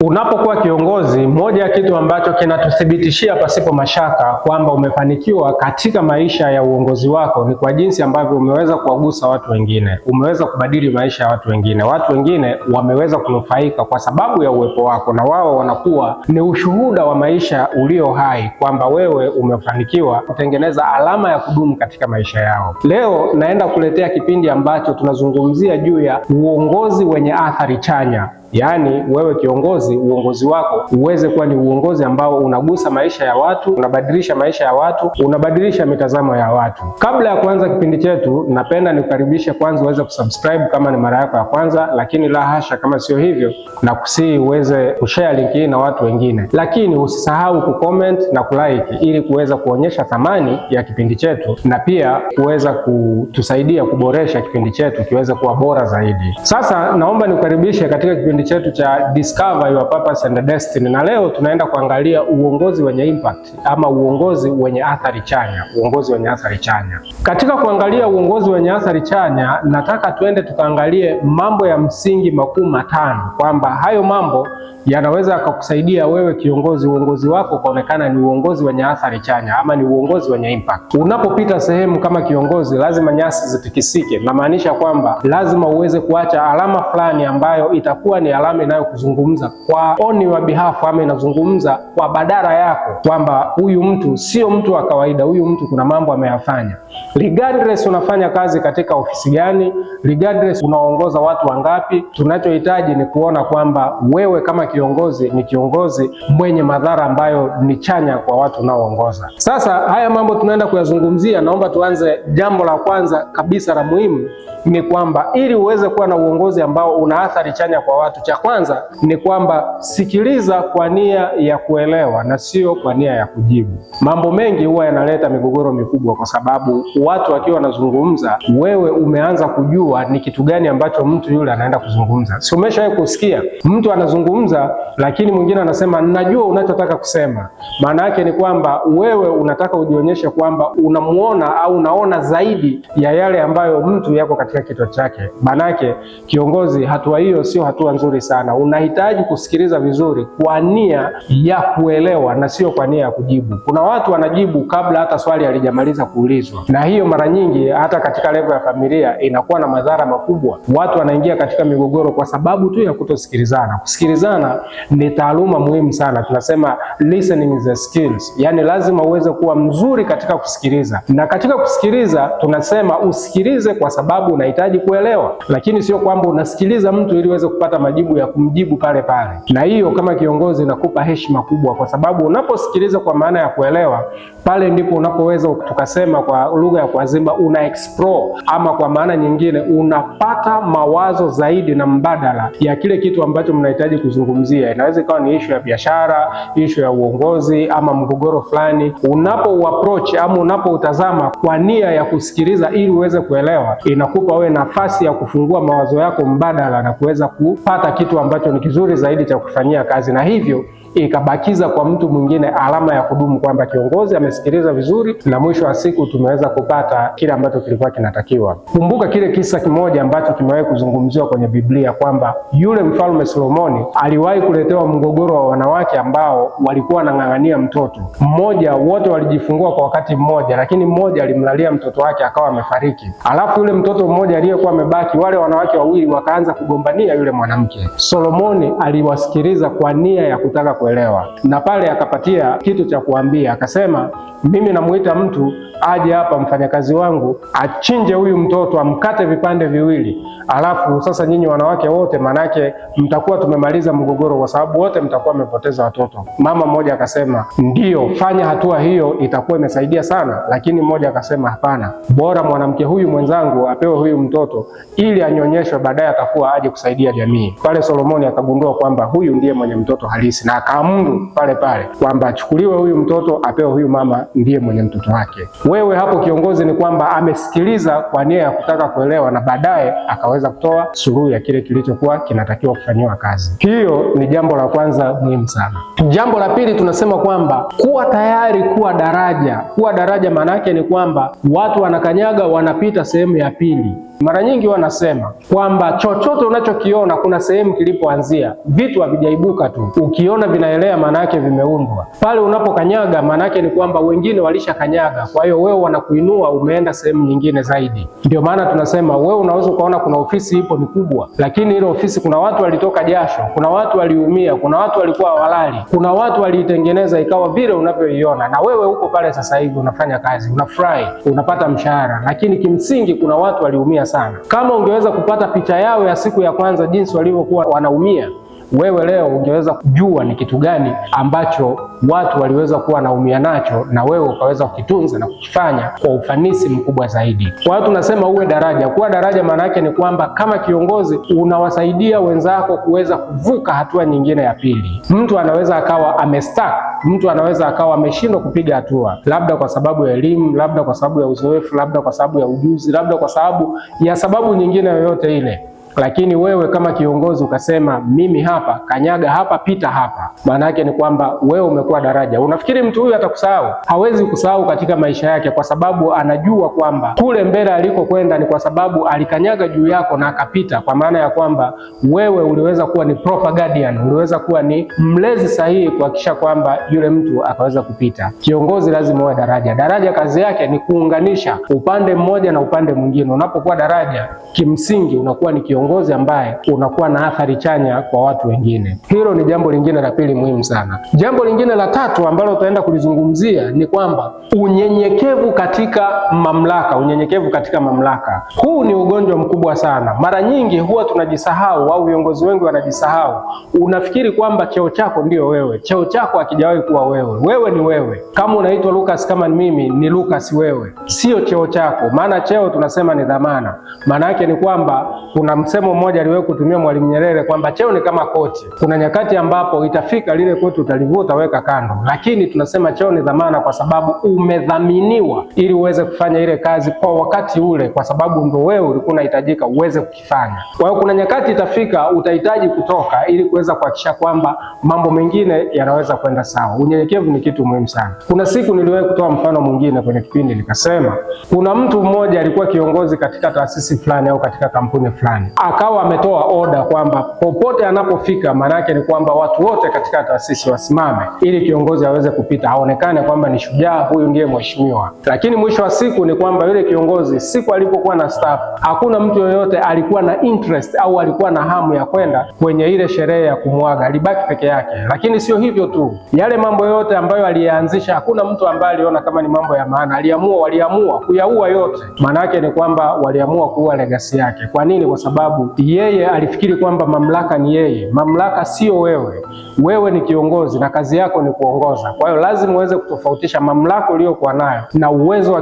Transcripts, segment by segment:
Unapokuwa kiongozi, moja ya kitu ambacho kinatuthibitishia pasipo mashaka kwamba umefanikiwa katika maisha ya uongozi wako ni kwa jinsi ambavyo umeweza kuwagusa watu wengine, umeweza kubadili maisha ya watu wengine. Watu wengine wameweza kunufaika kwa sababu ya uwepo wako, na wao wanakuwa ni ushuhuda wa maisha ulio hai kwamba wewe umefanikiwa kutengeneza alama ya kudumu katika maisha yao. Leo naenda kuletea kipindi ambacho tunazungumzia juu ya uongozi wenye athari chanya. Yaani wewe kiongozi, uongozi wako uweze kuwa ni uongozi ambao unagusa maisha ya watu, unabadilisha maisha ya watu, unabadilisha mitazamo ya watu. Kabla ya kuanza kipindi chetu, napenda nikukaribishe kwanza uweze kusubscribe kama ni mara yako ya kwanza, lakini la hasha kama sio hivyo, na kusihi uweze kushare link hii na watu wengine. Lakini usisahau kucomment na kulike ili kuweza kuonyesha thamani ya kipindi chetu na pia kuweza kutusaidia kuboresha kipindi chetu kiweze kuwa bora zaidi. Sasa naomba nikukaribishe katika kipindi chetu cha Discover Your Purpose and Destiny, na leo tunaenda kuangalia uongozi wenye impact ama uongozi wenye athari chanya. Uongozi wenye athari chanya. Katika kuangalia uongozi wenye athari chanya, nataka tuende tukaangalie mambo ya msingi makuu matano, kwamba hayo mambo yanaweza yakakusaidia wewe kiongozi, uongozi wako kuonekana ni uongozi wenye athari chanya ama ni uongozi wenye impact. Unapopita sehemu kama kiongozi, lazima nyasi zitikisike. Namaanisha kwamba lazima uweze kuacha alama fulani ambayo itakuwa ni alama inayokuzungumza kwa on your behalf, ama inazungumza kwa badala yako, kwamba huyu mtu sio mtu wa kawaida, huyu mtu kuna mambo ameyafanya. Regardless unafanya kazi katika ofisi gani, regardless unaongoza watu wangapi, tunachohitaji ni kuona kwamba wewe kama kiongozi ni kiongozi mwenye madhara ambayo ni chanya kwa watu unaoongoza. Sasa haya mambo tunaenda kuyazungumzia. Naomba tuanze, jambo la kwanza kabisa la muhimu ni kwamba ili uweze kuwa na uongozi ambao una athari chanya kwa watu, cha kwanza ni kwamba sikiliza kwa nia ya kuelewa na sio kwa nia ya kujibu. Mambo mengi huwa yanaleta migogoro mikubwa kwa sababu watu wakiwa wanazungumza, wewe umeanza kujua ni kitu gani ambacho mtu yule anaenda kuzungumza. Si umeshawahi kusikia mtu anazungumza lakini mwingine anasema najua unachotaka kusema? Maana yake ni kwamba wewe unataka ujionyeshe kwamba unamuona au unaona zaidi ya yale ambayo mtu yako katika kichwa chake. Maana yake kiongozi, hatua hiyo sio hatua nzuri sana. Unahitaji kusikiliza vizuri kwa nia ya kuelewa na sio kwa nia ya kujibu. Kuna watu wanajibu kabla hata swali halijamaliza kuulizwa, na hiyo mara nyingi hata katika level ya familia inakuwa na madhara makubwa. Watu wanaingia katika migogoro kwa sababu tu ya kutosikilizana. Kusikilizana ni taaluma muhimu sana. Tunasema listening is a skills. Yaani lazima uweze kuwa mzuri katika kusikiliza. Na katika kusikiliza tunasema usikilize kwa sababu unahitaji kuelewa, lakini sio kwamba unasikiliza mtu ili uweze kupata majibu ya kumjibu pale pale. Na hiyo kama kiongozi inakupa heshima kubwa, kwa sababu unaposikiliza kwa maana ya kuelewa, pale ndipo unapoweza tukasema kwa lugha ya kuazima una explore, ama kwa maana nyingine unapata mawazo zaidi na mbadala ya kile kitu ambacho mnahitaji kuzungumzia. Inaweza ikawa ni issue ya biashara, issue ya uongozi ama mgogoro fulani. Unapo-approach ama unapoutazama kwa nia ya kusikiliza ili uweze kuelewa, inakupa wewe nafasi ya kufungua mawazo yako mbadala na kuweza kupata kitu ambacho ni kizuri zaidi cha kufanyia kazi, na hivyo ikabakiza kwa mtu mwingine alama ya kudumu kwamba kiongozi amesikiliza vizuri na mwisho wa siku tumeweza kupata kile ambacho kilikuwa kinatakiwa. Kumbuka kile kisa kimoja ambacho kimewahi kuzungumziwa kwenye Biblia kwamba yule mfalme Solomoni aliwahi kuletewa mgogoro wa wanawake ambao walikuwa wanang'ang'ania mtoto mmoja. Wote walijifungua kwa wakati mmoja, lakini mmoja alimlalia mtoto wake akawa amefariki. Alafu yule mtoto mmoja aliyekuwa amebaki, wale wanawake wawili wakaanza kugombania yule mwanamke. Solomoni aliwasikiliza kwa nia ya kutaka kuelewa, na pale akapatia kitu cha kuambia. Akasema, mimi namuita mtu aje hapa, mfanyakazi wangu achinje huyu mtoto, amkate vipande viwili, alafu sasa nyinyi wanawake wote, manake mtakuwa tumemaliza mgogoro, kwa sababu wote mtakuwa mmepoteza watoto. Mama mmoja akasema ndio, fanya hatua hiyo, itakuwa imesaidia sana. Lakini mmoja akasema hapana, bora mwanamke huyu mwenzangu apewe huyu mtoto ili anyonyeshwe, baadaye atakuwa aje kusaidia jamii. Pale Solomoni akagundua kwamba huyu ndiye mwenye mtoto halisi, na akaamuru pale pale kwamba achukuliwe huyu mtoto apewe huyu mama, ndiye mwenye mtoto wake. Wewe hapo kiongozi ni kwamba amesikiliza kwa nia ya kutaka kuelewa, na baadaye akaweza kutoa suluhu ya kile kilichokuwa kinatakiwa kufanyiwa kazi. Hiyo ni jambo la kwanza muhimu sana. Jambo la pili tunasema kwamba kuwa tayari kuwa daraja. Kuwa daraja maana yake ni kwamba watu wanakanyaga wanapita sehemu ya pili. Mara nyingi wanasema kwamba chochote unachokiona kuna sehemu kilipoanzia. Vitu havijaibuka tu, ukiona vinaelea maana yake vimeundwa. Pale unapokanyaga maana yake ni kwamba wengine walishakanyaga, kwa hiyo wewe wanakuinua, umeenda sehemu nyingine zaidi. Ndio maana tunasema wewe unaweza ukaona kuna ofisi ipo ni kubwa, lakini ile ofisi kuna watu walitoka jasho, kuna watu waliumia, kuna watu walikuwa hawalali, kuna watu waliitengeneza ikawa vile unavyoiona, na wewe uko pale sasa hivi unafanya kazi, unafurahi, unapata mshahara, lakini kimsingi kuna watu waliumia sana. Kama ungeweza kupata picha yao ya siku ya kwanza jinsi walivyokuwa wanaumia, wewe leo ungeweza kujua ni kitu gani ambacho watu waliweza kuwa naumia nacho, na wewe ukaweza kukitunza na kukifanya kwa ufanisi mkubwa zaidi. Kwa hiyo tunasema uwe daraja. Kuwa daraja maana yake ni kwamba kama kiongozi unawasaidia wenzako kuweza kuvuka hatua nyingine ya pili. Mtu anaweza akawa amestuck, mtu anaweza akawa ameshindwa kupiga hatua, labda kwa sababu ya elimu, labda kwa sababu ya uzoefu, labda kwa sababu ya ujuzi, labda kwa sababu nyingine yoyote ile. Lakini wewe kama kiongozi ukasema mimi hapa, kanyaga hapa, pita hapa, maana yake ni kwamba wewe umekuwa daraja. Unafikiri mtu huyu atakusahau? Hawezi kusahau katika maisha yake, kwa sababu anajua kwamba kule mbele alikokwenda ni kwa sababu alikanyaga juu yako na akapita, kwa maana ya kwamba wewe uliweza kuwa ni proper guardian, uliweza kuwa ni mlezi sahihi kuhakikisha kwamba yule mtu akaweza kupita. Kiongozi lazima uwe daraja. Daraja kazi yake ni kuunganisha upande mmoja na upande mwingine. Unapokuwa daraja, kimsingi unakuwa ni kiongozi ambaye unakuwa na athari chanya kwa watu wengine. Hilo ni jambo lingine la pili muhimu sana. Jambo lingine la tatu ambalo tutaenda kulizungumzia ni kwamba unyenyekevu katika mamlaka. Unyenyekevu katika mamlaka, huu ni ugonjwa mkubwa sana. Mara nyingi huwa tunajisahau, au viongozi wengi wanajisahau. Unafikiri kwamba cheo chako ndio wewe. Cheo chako hakijawahi kuwa wewe. Wewe ni wewe. Kama unaitwa Lucas, kama ni mimi ni Lucas, wewe sio cheo chako. Maana cheo tunasema ni dhamana. Maana yake ni kwamba kuna msemo mmoja aliwahi kutumia Mwalimu Nyerere kwamba cheo ni kama koti. Kuna nyakati ambapo itafika lile koti utalivuta, weka kando, lakini tunasema cheo ni dhamana, kwa sababu umedhaminiwa ili uweze kufanya ile kazi kwa wakati ule, kwa sababu ndio wewe ulikuwa unahitajika uweze kukifanya. Kwa hiyo kuna nyakati itafika utahitaji kutoka ili kuweza kuhakikisha kwamba mambo mengine yanaweza kwenda sawa. Unyenyekevu ni kitu muhimu sana. Kuna siku niliwahi kutoa mfano mwingine kwenye kipindi, nikasema kuna mtu mmoja alikuwa kiongozi katika taasisi fulani au katika kampuni fulani, akawa ametoa oda kwamba popote anapofika, maana yake ni kwamba watu wote katika taasisi wasimame ili kiongozi aweze kupita, aonekane kwamba ni shujaa, huyu ndiye mheshimiwa. Lakini mwisho wa siku ni kwamba yule kiongozi siku alipokuwa na staff, hakuna mtu yoyote alikuwa na interest au alikuwa na hamu ya kwenda kwenye ile sherehe ya kumwaga, alibaki peke yake. Lakini sio hivyo tu, yale mambo yote ambayo aliyaanzisha hakuna mtu ambaye aliona kama ni mambo ya maana. Waliamua kuyaua yote. Maana yake ni kwamba waliamua kuua legacy yake. Kwa nini? Kwa sababu yeye alifikiri kwamba mamlaka ni yeye. Mamlaka sio wewe. Wewe ni kiongozi na kazi yako ni kuongoza. Kwa hiyo lazima uweze kutofautisha mamlaka uliyokuwa nayo na uwezo wa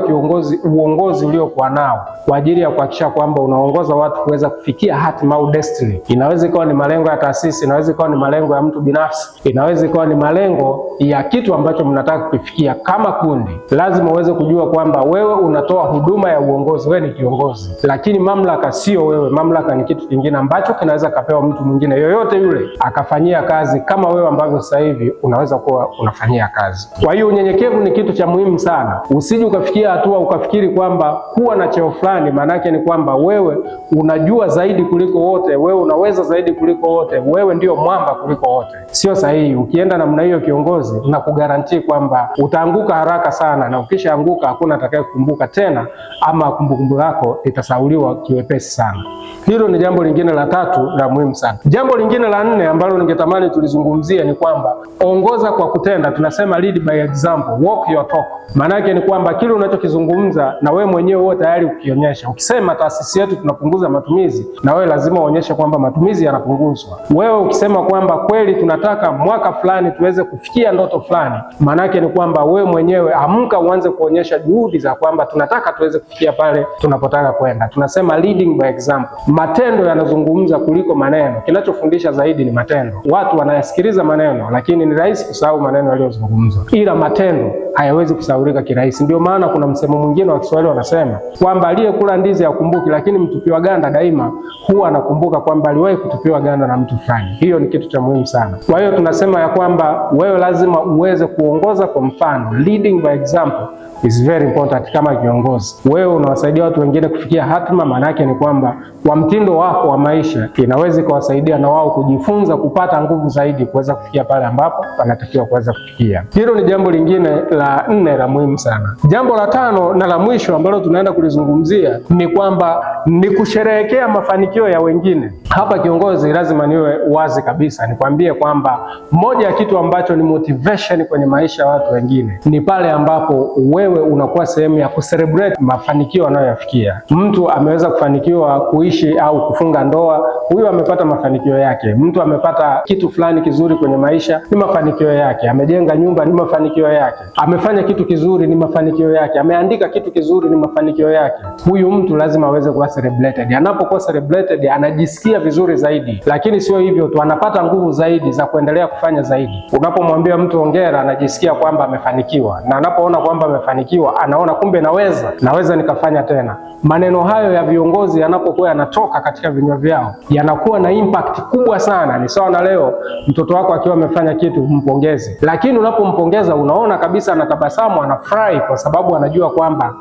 uongozi uliokuwa nao, kwa ajili ya kuhakikisha kwamba unaongoza watu kuweza kufikia hatima au destiny. Inaweza ikawa ni malengo ya taasisi, inaweza ikawa ni malengo ya mtu binafsi, inaweza ikawa ni malengo ya kitu ambacho mnataka kufikia kama kundi. Lazima uweze kujua kwamba wewe unatoa huduma ya uongozi, wewe ni kiongozi, lakini mamlaka sio wewe. Mamlaka ni kitu kingine ambacho kinaweza kapewa mtu mwingine yoyote yule akafanyia kazi kama wewe ambavyo sasa hivi unaweza kuwa unafanyia kazi. Kwa hiyo unyenyekevu ni kitu cha muhimu sana. Usije ukafikia hatua ukafikiri kwamba kuwa na cheo fulani maana yake ni kwamba wewe unajua zaidi kuliko wote, wewe unaweza zaidi kuliko wote, wewe ndio mwamba kuliko wote. Sio sahihi. Ukienda namna hiyo kiongozi, na kugarantii kwamba utaanguka haraka sana, na ukishaanguka hakuna atakayekumbuka tena, ama kumbukumbu lako litasauliwa kiwepesi sana. Hilo ni jambo lingine la tatu la muhimu sana. Jambo lingine la nne ambalo ningetamani tulizungumzia ni kwamba ongoza kwa kutenda. Tunasema lead by example, walk your talk. Maana yake ni kwamba kile unachokizungumza na wewe mwenyewe uwe tayari kukionyesha. Ukisema taasisi yetu tunapunguza matumizi, na wewe lazima uonyeshe kwamba matumizi yanapunguzwa. Wewe ukisema kwamba kweli tunataka mwaka fulani tuweze kufikia ndoto fulani, maana yake ni kwamba wewe mwenyewe amka uanze kuonyesha juhudi za kwamba tunataka tuweze kufikia pale tunapotaka kwenda. Tunasema leading by example. matendo yanazungumza kuliko maneno. Kinachofundisha zaidi ni matendo. Watu wanayasikiliza maneno, lakini ni rahisi kusahau maneno yaliyozungumzwa, ila matendo hayawezi kusahaulika kirahisi. Ndio maana kuna msemo mwingine wa Kiswahili wanasema kwamba aliyekula ndizi hakumbuki, lakini mtupiwa ganda daima huwa anakumbuka kwamba aliwahi kutupiwa ganda na mtu fulani. Hiyo ni kitu cha muhimu sana. Kwa hiyo tunasema ya kwamba wewe lazima uweze kuongoza kwa mfano. Leading by example is very important. Kama kiongozi, wewe unawasaidia watu wengine kufikia hatima. Maana yake ni kwamba kwa mtindo wako wa maisha inaweza kuwasaidia na wao kujifunza, kupata nguvu zaidi, kuweza kufikia pale ambapo wanatakiwa kuweza kufikia. Hilo ni jambo lingine la 4 la muhimu sana. Jambo la 5 na la mwisho ambalo tunaenda kulizungumzia ni kwamba ni kusherehekea mafanikio ya wengine. Hapa kiongozi, lazima niwe wazi kabisa, nikwambie kwamba moja ya kitu ambacho ni motivation kwenye maisha ya watu wengine ni pale ambapo wewe unakuwa sehemu ya kucelebrate mafanikio anayoyafikia. Mtu ameweza kufanikiwa kuishi au kufunga ndoa, huyo amepata mafanikio yake. Mtu amepata kitu fulani kizuri kwenye maisha, ni mafanikio yake. Amejenga nyumba, ni mafanikio yake. Amefanya kitu kizuri, ni mafanikio yake. Ameandika kitu kizuri, ni mafanikio yake. Huyu mtu lazima aweze kuwa celebrated. Anapokuwa celebrated, anajisikia vizuri zaidi. Lakini sio hivyo tu, anapata nguvu zaidi za kuendelea kufanya zaidi. Unapomwambia mtu hongera, anajisikia kwamba amefanikiwa, na anapoona kwamba amefanikiwa, anaona kumbe naweza nikafanya tena. Maneno hayo ya viongozi yanapokuwa yanatoka katika vinywa vyao yanakuwa na impact kubwa sana. Ni sawa na leo mtoto wako akiwa amefanya kitu, mpongeze, lakini unapompongeza unaona kabisa anatabasamu, anafurahi kwa sababu anajua kwamba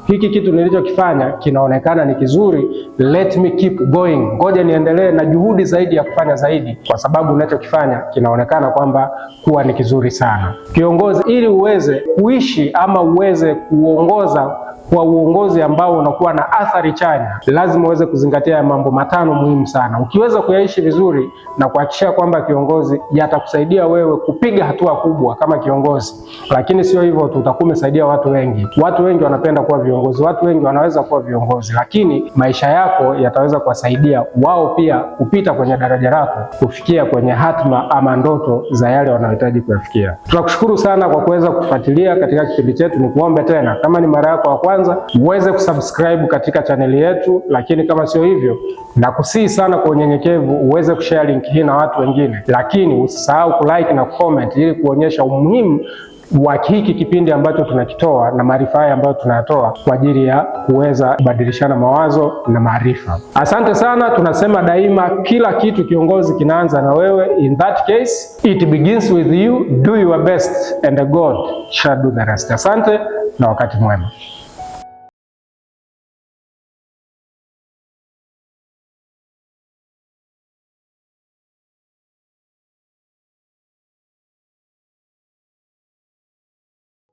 hiki kitu nilichokifanya kinaonekana ni kizuri, let me keep going, ngoja niendelee na juhudi zaidi ya kufanya zaidi, kwa sababu ninachokifanya kinaonekana kwamba kuwa ni kizuri sana. Kiongozi, ili uweze kuishi ama uweze kuongoza kwa uongozi ambao unakuwa na athari chanya, lazima uweze kuzingatia mambo 5 muhimu sana. Ukiweza kuyaishi vizuri na kuhakikisha kwamba kiongozi, yatakusaidia wewe kupiga hatua kubwa kama kiongozi. Lakini sio hivyo tu, utakuwa umesaidia watu wengi. Watu wengi wanapenda kuwa viongozi, watu wengi wanaweza kuwa viongozi, lakini maisha yako yataweza kuwasaidia wao pia kupita kwenye daraja lako, kufikia kwenye hatima ama ndoto za yale wanayohitaji kuyafikia. Tunakushukuru sana kwa kuweza kufuatilia katika kipindi chetu. Nikuombe tena, kama ni mara yako ya kwanza, uweze kusubscribe katika chaneli yetu, lakini kama sio hivyo, nakusihi sana kwa unyenyekevu uweze kushare link hii na watu wengine, lakini usisahau kulike na comment ili kuonyesha umuhimu wa hiki kipindi ambacho tunakitoa na maarifa haya ambayo tunayatoa kwa ajili ya kuweza kubadilishana mawazo na maarifa. Asante sana. Tunasema daima kila kitu kiongozi kinaanza na wewe. In that case, it begins with you. Do your best and God shall do the rest. Asante na wakati mwema.